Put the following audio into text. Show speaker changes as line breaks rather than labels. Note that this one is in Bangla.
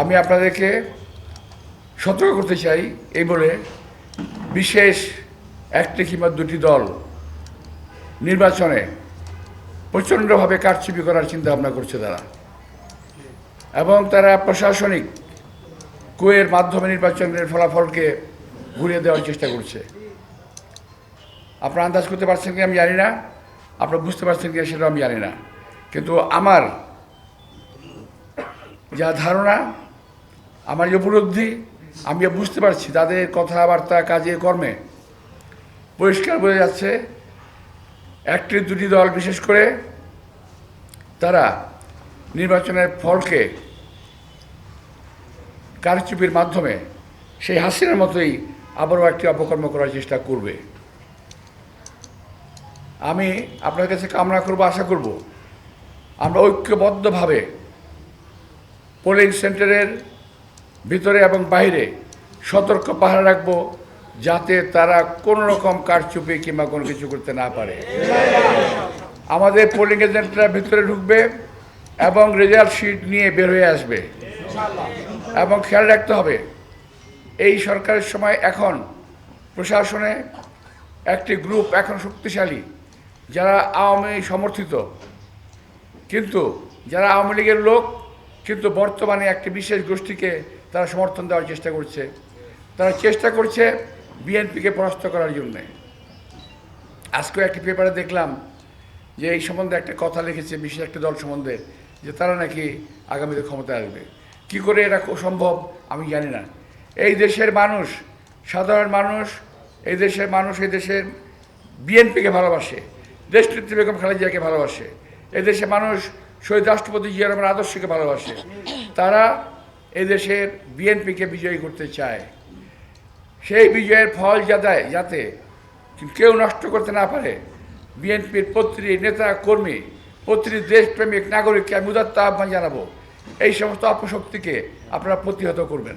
আমি আপনাদেরকে সতর্ক করতে চাই এই বলে, বিশেষ একটি কিংবা দুটি দল নির্বাচনে প্রচণ্ডভাবে কারচুপি করার চিন্তাভাবনা করছে তারা, এবং তারা প্রশাসনিক কুয়ের মাধ্যমে নির্বাচনের ফলাফলকে ঘুরিয়ে দেওয়ার চেষ্টা করছে। আপনারা আন্দাজ করতে পারছেন কি আমি জানি না, আপনারা বুঝতে পারছেন কি সেটাও আমি জানি না, কিন্তু আমার যা ধারণা, আমার যে উপলব্ধি, আমি বুঝতে পারছি তাদের কথাবার্তা, কাজে, কর্মে পরিষ্কার বোঝা যাচ্ছে একটি দুটি দল বিশেষ করে তারা নির্বাচনের ফলকে কারচুপির মাধ্যমে সেই হাসিনার মতোই আবারও একটি অপকর্ম করার চেষ্টা করবে। আমি আপনার কাছে কামনা করব, আশা করব আমরা ঐক্যবদ্ধভাবে পোলিং সেন্টারের ভিতরে এবং বাইরে সতর্ক পাহারা রাখব, যাতে তারা কোনো রকম কারচুপি কিংবা কোনো কিছু করতে না পারে। আমাদের পোলিং এজেন্টরা ভিতরে ঢুকবে এবং রেজাল্ট শিট নিয়ে বের হয়ে আসবে। এবং খেয়াল রাখতে হবে, এই সরকারের সময় এখন প্রশাসনে একটি গ্রুপ এখন শক্তিশালী, যারা আওয়ামী সমর্থিত, কিন্তু যারা আওয়ামী লীগের লোক, কিন্তু বর্তমানে একটি বিশেষ গোষ্ঠীকে তারা সমর্থন দেওয়ার চেষ্টা করছে। তারা চেষ্টা করছে বিএনপিকে পরাস্ত করার জন্যে। আজকে একটি পেপারে দেখলাম যে এই সম্বন্ধে একটা কথা লিখেছে বিশেষ একটা দল সম্বন্ধে, যে তারা নাকি আগামীতে ক্ষমতায় আসবে। কী করে এটা সম্ভব আমি জানি না। এই দেশের মানুষ, সাধারণ মানুষ, এই দেশের মানুষ এই দেশের বিএনপিকে ভালোবাসে, দেশনেত্রী বেগম খালেদা জিয়াকে ভালোবাসে, এই দেশের মানুষ শহীদ রাষ্ট্রপতি জিয়া রহমানের আদর্শকে ভালোবাসে। তারা এই দেশের বিএনপিকে বিজয়ী করতে চায়। সেই বিজয়ের ফল যাতে কেউ নষ্ট করতে না পারে, বিএনপির প্রতিটি নেতা কর্মী, প্রতিটি দেশপ্রেমিক নাগরিককে আমি উদাত্ত আহ্বান জানাবো, এই সমস্ত অপশক্তিকে আপনারা প্রতিহত করবেন।